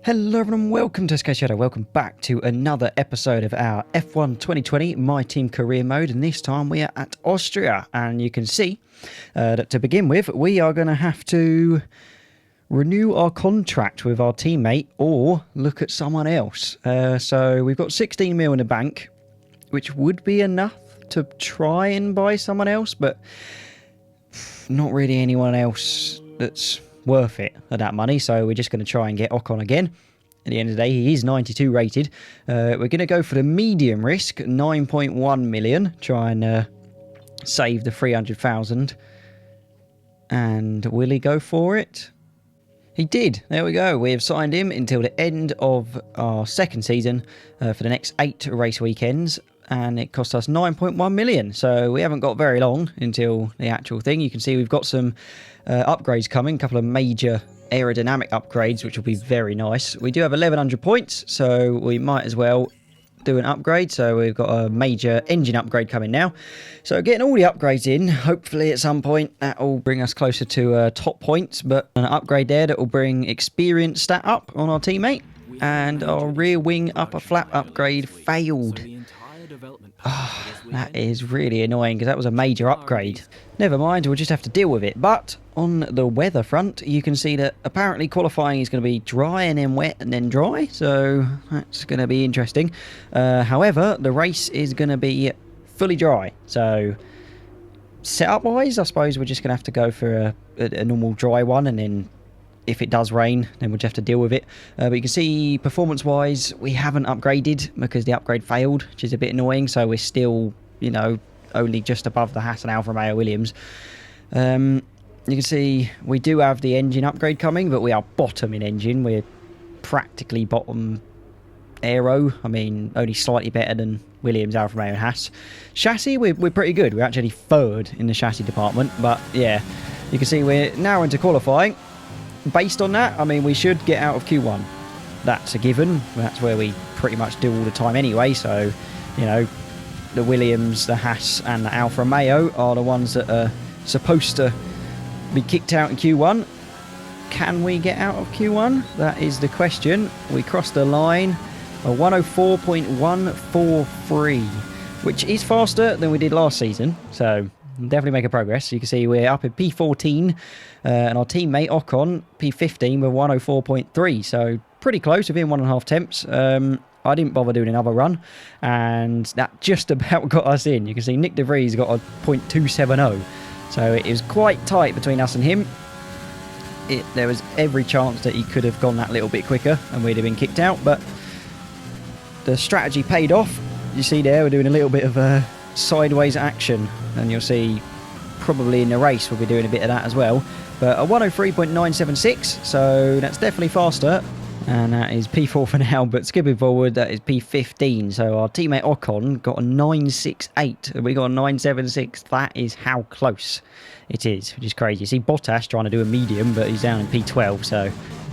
Hello everyone, welcome to SkShadow. Welcome back to another episode of our F1 2020 My Team Career Mode, and this time we are at Austria. And you can see that to begin with, we are going to have to renew our contract with our teammate or look at someone else. So we've got 16 mil in the bank, which would be enough to try and buy someone else, but not really anyone else that's worth it at that money. So we're just going to try and get Ocon again. At the end of the day, he is 92 rated. We're going to go for the medium risk, 9.1 million. Try and save the 300,000. And will he go for it? He did. There we go. We have signed him until the end of our second season for the next 8 race weekends. And it cost us 9.1 million. So we haven't got very long until the actual thing. You can see we've got some upgrades coming. A couple of major aerodynamic upgrades, which will be very nice. We do have 1100 points, so we might as well do an upgrade. So we've got a major engine upgrade coming now. So getting all the upgrades in, hopefully at some point that will bring us closer to top points. But an upgrade there that will bring experience stat up on our teammate. And our rear wing upper flap upgrade failed. Oh, that is really annoying because that was a major upgrade. Never mind, we'll just have to deal with it. But on the weather front, you can see that apparently qualifying is going to be dry and then wet and then dry. So that's going to be interesting. However, the race is going to be fully dry. So setup-wise, I suppose we're just going to have to go for a normal dry one, and then if it does rain, then we'll just have to deal with it. But you can see, performance-wise, we haven't upgraded because the upgrade failed, which is a bit annoying. So we're still, you know, only just above the Haas and Alfa Romeo Williams. You can see we do have the engine upgrade coming, but we are bottom in engine. We're practically bottom aero. I mean, only slightly better than Williams, Alfa Romeo and Haas. Chassis, we're pretty good. We're actually third in the chassis department. But yeah, you can see we're now into qualifying. Based on that, I mean, we should get out of Q1. That's a given. That's where we pretty much do all the time anyway. So, you know, the Williams, the Haas and the Alfa Romeo are the ones that are supposed to be kicked out in Q1. Can we get out of Q1? That is the question. We crossed the line, a 104.143, which is faster than we did last season. So definitely make a progress. You can see we're up at P14 and our teammate Ocon P15 with 104.3, so pretty close, within 1.5 temps. I didn't bother doing another run, and that just about got us in. You can see Nick De Vries got a .270, so it was quite tight between us and him. There was every chance that he could have gone that little bit quicker and we'd have been kicked out, but the strategy paid off. You see there, we're doing a little bit of sideways action, and you'll see probably in the race we'll be doing a bit of that as well. But a 103.976, so that's definitely faster, and that is P4 for now. But skipping forward, that is P15, so our teammate Ocon got a 968 and we got a 976. That is how close it is, which is crazy. You see Bottas trying to do a medium, but he's down in P12, so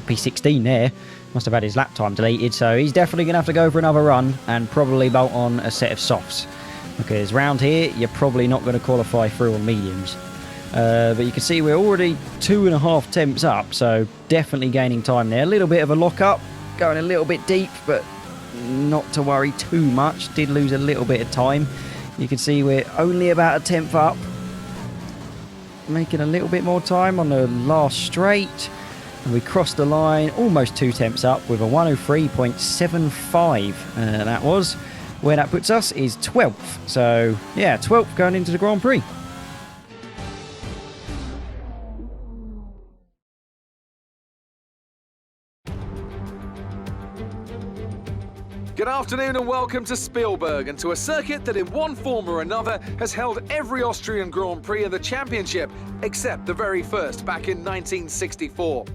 P16 there. Must have had his lap time deleted, so he's definitely going to have to go for another run and probably bolt on a set of softs, because round here you're probably not going to qualify through on mediums. But you can see we're already 2.5 temps up, so definitely gaining time there. A little bit of a lock-up, going a little bit deep, but not to worry too much. Did lose a little bit of time. You can see we're only about a tenth up. Making a little bit more time on the last straight. And we crossed the line almost 2 temps up with a 103.75. That was. Where that puts us is 12th. So, yeah, 12th going into the Grand Prix. Good afternoon and welcome to Spielberg, and to a circuit that in one form or another has held every Austrian Grand Prix in the championship, except the very first back in 1964.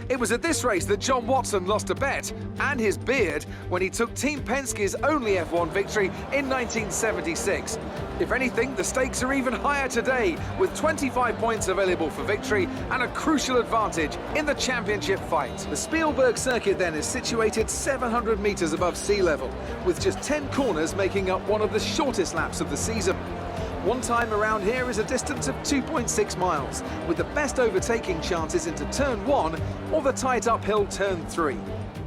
It was at this race that John Watson lost a bet and his beard when he took Team Penske's only F1 victory in 1976. If anything, the stakes are even higher today, with 25 points available for victory and a crucial advantage in the championship fight. The Spielberg circuit then is situated 700 metres above sea level, with just 10 corners making up one of the shortest laps of the season. One time around here is a distance of 2.6 miles, with the best overtaking chances into turn 1 or the tight uphill turn 3.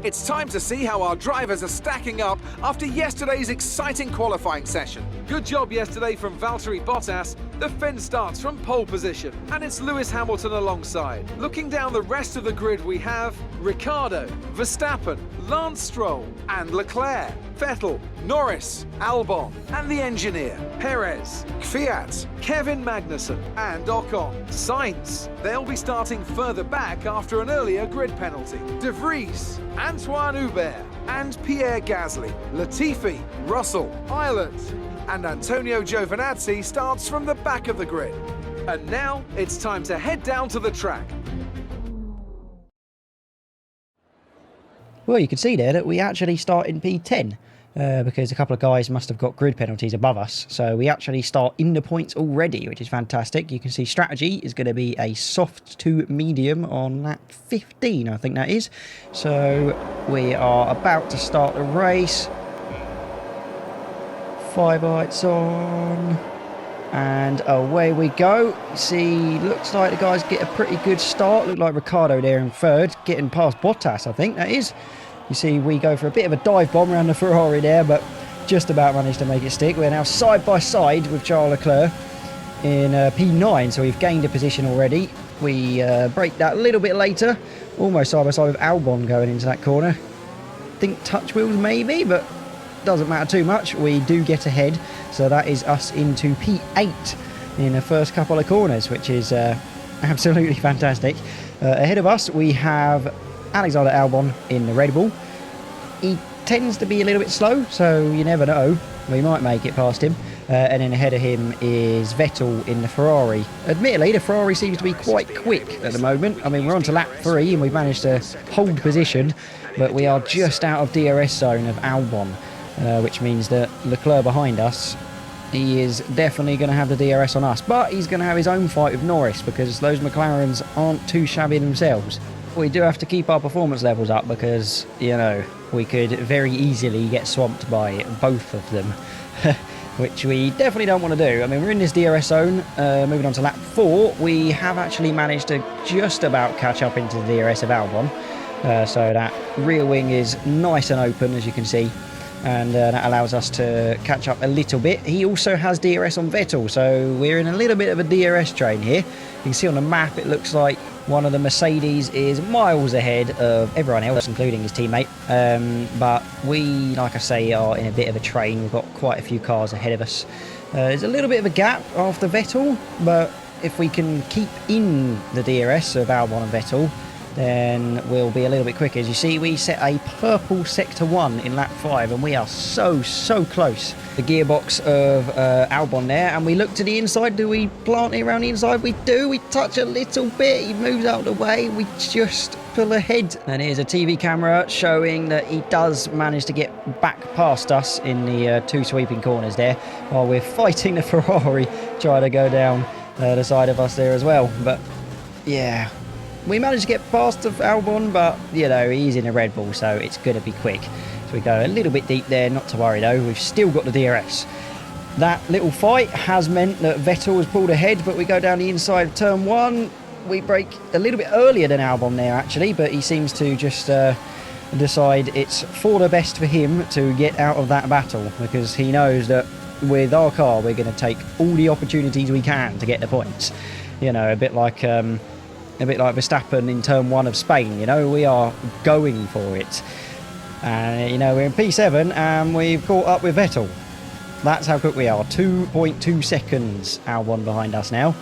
It's time to see how our drivers are stacking up after yesterday's exciting qualifying session. Good job yesterday from Valtteri Bottas. The Finn starts from pole position, and it's Lewis Hamilton alongside. Looking down the rest of the grid, we have Ricciardo, Verstappen, Lance Stroll, and Leclerc, Vettel, Norris, Albon, and the engineer, Perez, Kvyat, Kevin Magnussen, and Ocon. Sainz, they'll be starting further back after an earlier grid penalty. De Vries, Antoine Hubert, and Pierre Gasly, Latifi, Russell, Ireland, and Antonio Giovinazzi starts from the back of the grid. And now it's time to head down to the track. Well, you can see there that we actually start in P10 because a couple of guys must have got grid penalties above us. So we actually start in the points already, which is fantastic. You can see strategy is going to be a soft to medium on lap 15, I think that is. So we are about to start the race. 5 lights on. And away we go. See, looks like the guys get a pretty good start. Look like Ricciardo there in third, getting past Bottas, I think that is. You see, we go for a bit of a dive bomb around the Ferrari there, but just about managed to make it stick. We're now side by side with Charles Leclerc in P9, so we've gained a position already. We break that a little bit later, almost side by side with Albon going into that corner. Think touch wheels maybe, but doesn't matter too much. We do get ahead, so that is us into P8 in the first couple of corners, which is absolutely fantastic. Ahead of us we have Alexander Albon in the Red Bull. He tends to be a little bit slow, so you never know, we might make it past him. And then ahead of him is Vettel in the Ferrari. Admittedly, the Ferrari seems to be quite quick at the moment. I mean, we're on to lap 3 and we've managed to hold position, but we are just out of DRS zone of Albon. Which means that Leclerc behind us, he is definitely going to have the DRS on us, but he's going to have his own fight with Norris because those McLarens aren't too shabby themselves. We do have to keep our performance levels up because, you know, we could very easily get swamped by both of them, which we definitely don't want to do. I mean, we're in this DRS zone. Moving on to lap 4, we have actually managed to just about catch up into the DRS of Albon, so that rear wing is nice and open, as you can see. And that allows us to catch up a little bit. He also has DRS on Vettel, so we're in a little bit of a DRS train here. You can see on the map it looks like one of the Mercedes is miles ahead of everyone else, including his teammate. But we, like I say, are in a bit of a train. We've got quite a few cars ahead of us. There's a little bit of a gap after Vettel, but if we can keep in the DRS of Albon and Vettel, then we'll be a little bit quicker. As you see, we set a purple sector 1 in lap 5, and we are so close. The gearbox of Albon there, and we look to the inside. Do we plant it around the inside? We do. We touch a little bit. He moves out of the way. We just pull ahead. And here's a TV camera showing that he does manage to get back past us in the 2 sweeping corners there, while we're fighting the Ferrari trying to go down the side of us there as well. But yeah, we managed to get past Albon, but, you know, he's in a Red Bull, so it's going to be quick. So we go a little bit deep there, not to worry though. We've still got the DRS. That little fight has meant that Vettel has pulled ahead, but we go down the inside of turn 1. We break a little bit earlier than Albon there, actually, but he seems to just decide it's for the best for him to get out of that battle, because he knows that with our car, we're going to take all the opportunities we can to get the points. You know, a bit like Verstappen in turn 1 of Spain. You know, we are going for it. And, you know, we're in P7 and we've caught up with Vettel. That's how quick we are. 2.2 seconds Albon behind us now.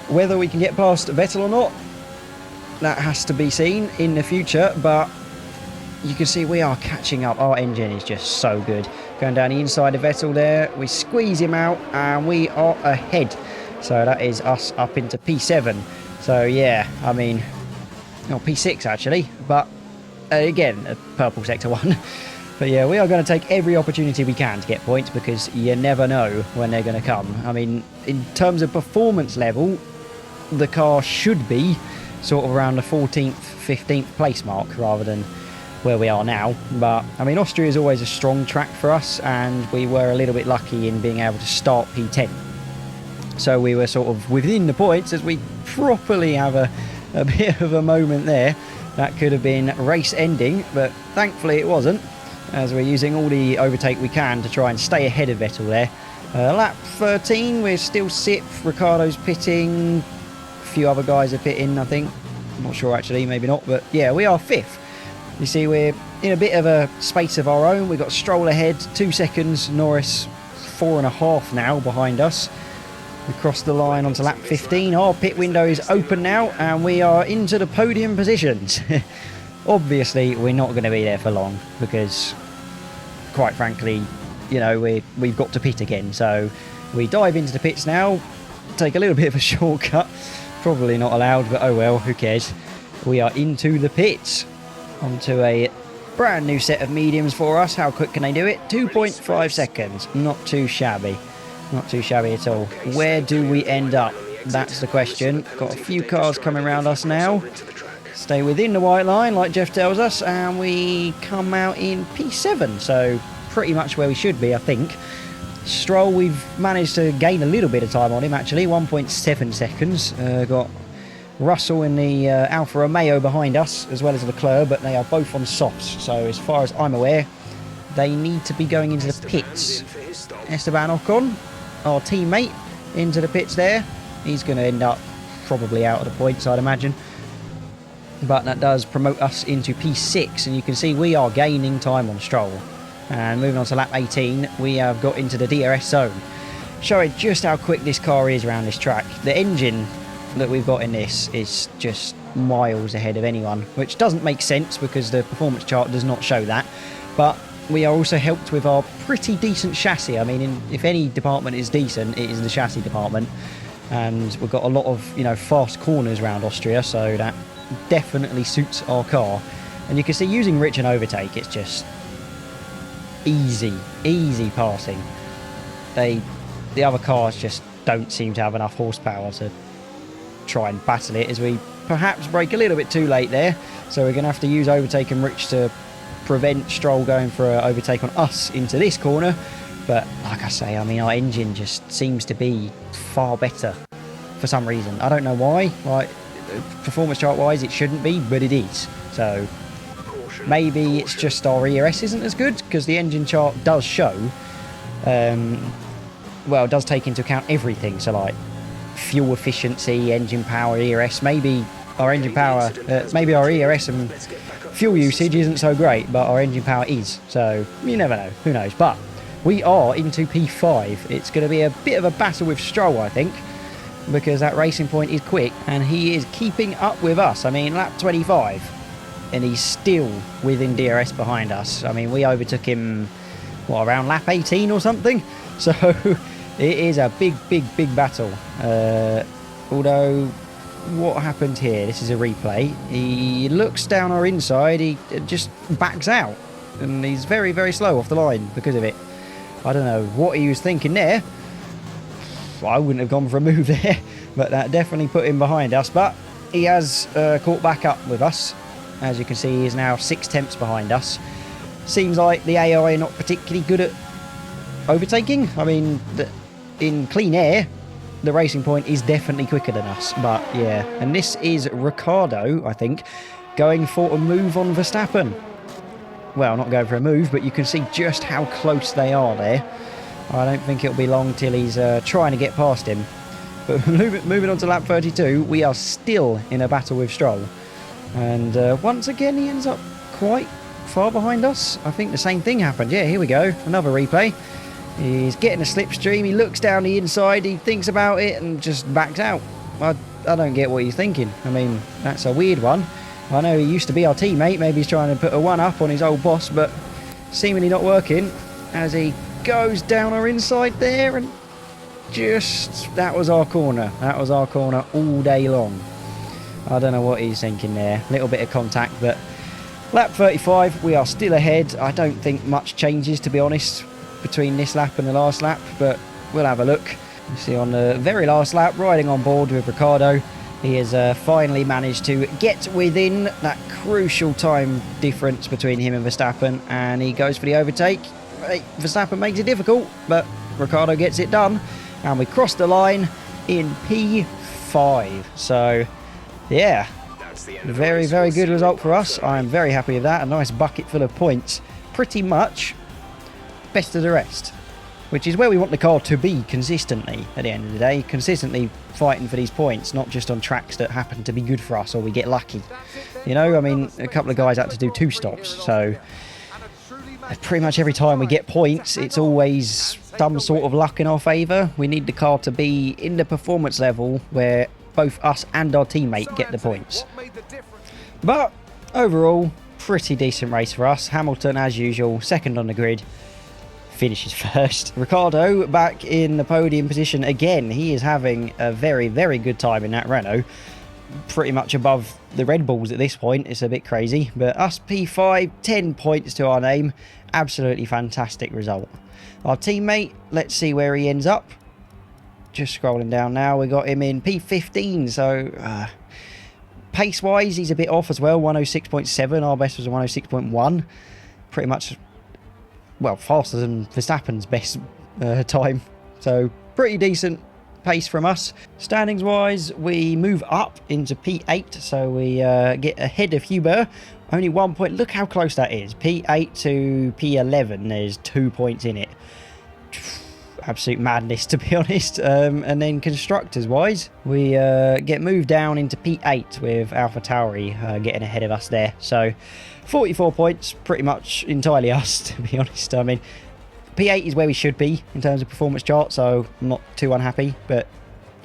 Whether we can get past Vettel or not, that has to be seen in the future, but you can see we are catching up. Our engine is just so good. Going down the inside of Vettel there, we squeeze him out and we are ahead. So that is us up into P7. So yeah, I mean, P6 actually, but again, a purple sector 1. But yeah, we are going to take every opportunity we can to get points, because you never know when they're going to come. I mean, in terms of performance level, the car should be sort of around the 14th, 15th place mark rather than where we are now. But I mean, Austria is always a strong track for us, and we were a little bit lucky in being able to start P10. So we were sort of within the points as we properly have a bit of a moment there. That could have been race ending, but thankfully it wasn't, as we're using all the overtake we can to try and stay ahead of Vettel there. Lap 13, we're still sixth. Ricciardo's pitting. A few other guys are pitting, I think. I'm not sure actually, maybe not, but yeah, we are fifth. You see, we're in a bit of a space of our own. We've got Stroll ahead, 2 seconds. Norris 4.5 now behind us. We crossed the line onto lap 15. Our pit window is open now, and we are into the podium positions. Obviously, we're not going to be there for long because, quite frankly, you know, we've got to pit again. So we dive into the pits now, take a little bit of a shortcut. Probably not allowed, but oh well, who cares? We are into the pits. Onto a brand new set of mediums for us. How quick can they do it? 2.5 seconds. Not too shabby. Not too shabby at all. Where do we end up? That's the question. Got a few cars coming around us now. Stay within the white line, like Jeff tells us, and we come out in P7. So pretty much where we should be, I think. Stroll, we've managed to gain a little bit of time on him, actually. 1.7 seconds. Got Russell in the Alfa Romeo behind us, as well as Leclerc, but they are both on softs. So as far as I'm aware, they need to be going into the pits. Esteban Ocon, our teammate, into the pits there. He's going to end up probably out of the points, I'd imagine. But that does promote us into P6, and you can see we are gaining time on Stroll. And moving on to lap 18, we have got into the DRS zone. Showing just how quick this car is around this track. The engine that we've got in this is just miles ahead of anyone, which doesn't make sense because the performance chart does not show that. But we are also helped with our pretty decent chassis. I mean, if any department is decent, it is the chassis department. And we've got a lot of, you know, fast corners around Austria, so that definitely suits our car. And you can see using Rich and overtake, it's just easy passing. The other cars just don't seem to have enough horsepower to try and battle it, as we perhaps brake a little bit too late there. So we're going to have to use overtake and Rich to prevent Stroll going for an overtake on us into this corner. But like I say, I mean, our engine just seems to be far better for some reason. I don't know why. Like, performance chart wise, it shouldn't be, but it is. So maybe it's just our ERS isn't as good, because the engine chart does show, well, it does take into account everything. So like fuel efficiency, engine power, ERS. Maybe our engine power, maybe our ERS and fuel usage isn't so great, but our engine power is. So you never know. Who knows? But we are into P5. It's going to be a bit of a battle with Stroll, I think, because that racing point is quick and he is keeping up with us. I mean, lap 25 and he's still within DRS behind us. I mean, we overtook him, what, around lap 18 or something? So it is a big battle. Although, what happened here? This is a replay. He looks down our inside, he just backs out, and he's very slow off the line because of it. I don't know what he was thinking there. I wouldn't have gone for a move there, but that definitely put him behind us. But he has caught back up with us. As you can see, he is now 6 tenths behind us. Seems like the AI are not particularly good at overtaking. I mean, in clean air, the racing point is definitely quicker than us. But yeah, and this is Ricciardo, I think, going for a move on Verstappen. Well, not going for a move, but you can see just how close they are there. I don't think it'll be long till he's trying to get past him. But moving on to lap 32, we are still in a battle with Stroll. And once again, he ends up quite far behind us. I think the same thing happened. Yeah, here we go. Another replay. He's getting a slipstream. He looks down the inside. He thinks about it and just backs out. I don't get what he's thinking. I mean, that's a weird one. I know he used to be our teammate. Maybe he's trying to put a one-up on his old boss, but seemingly not working as he goes down our inside there, and just, that was our corner. That was our corner all day long. I don't know what he's thinking there. A little bit of contact, but lap 35, we are still ahead. I don't think much changes, to be honest, between this lap and the last lap, but we'll have a look. You see on the very last lap, riding on board with Ricciardo, he has finally managed to get within that crucial time difference between him and Verstappen, and he goes for the overtake. Verstappen makes it difficult, but Ricciardo gets it done, and we cross the line in P5. So, yeah, Very, very good result for us. I'm very happy with that. A nice bucket full of points. Pretty much best of the rest, which is where we want the car to be consistently at the end of the day. Consistently fighting for these points, not just on tracks that happen to be good for us or we get lucky. You know, I mean, a couple of guys had to do 2 stops, so pretty much every time we get points, it's always some sort of luck in our favour. We need the car to be in the performance level where both us and our teammate get the points. But overall, pretty decent race for us. Hamilton, as usual, second on the grid, finishes first. Ricardo back in the podium position again. He is having a very, very good time in that Renault. Pretty much above the Red Bulls at this point. It's a bit crazy. But us P5, 10 points to our name. Absolutely fantastic result. Our teammate, let's see where he ends up. Just scrolling down now. We got him in P15. So pace-wise, he's a bit off as well. 106.7. Our best was a 106.1. Pretty much, well, faster than Verstappen's best time. So pretty decent pace from us. Standings wise, we move up into P8, so we get ahead of Huber. Only 1 point. Look how close that is. P8 to P11, there's 2 points in it. Absolute madness, to be honest. And then constructors wise, we get moved down into P8 with AlphaTauri getting ahead of us there. So 44 points, pretty much entirely us, to be honest. I mean, P8 is where we should be in terms of performance chart, so I'm not too unhappy, but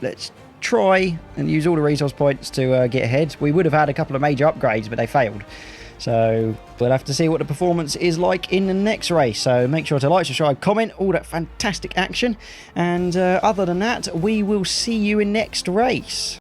let's try and use all the resource points to get ahead. We would have had a couple of major upgrades, but they failed. So we'll have to see what the performance is like in the next race. So make sure to like, subscribe, comment, all that fantastic action. And other than that, we will see you in next race.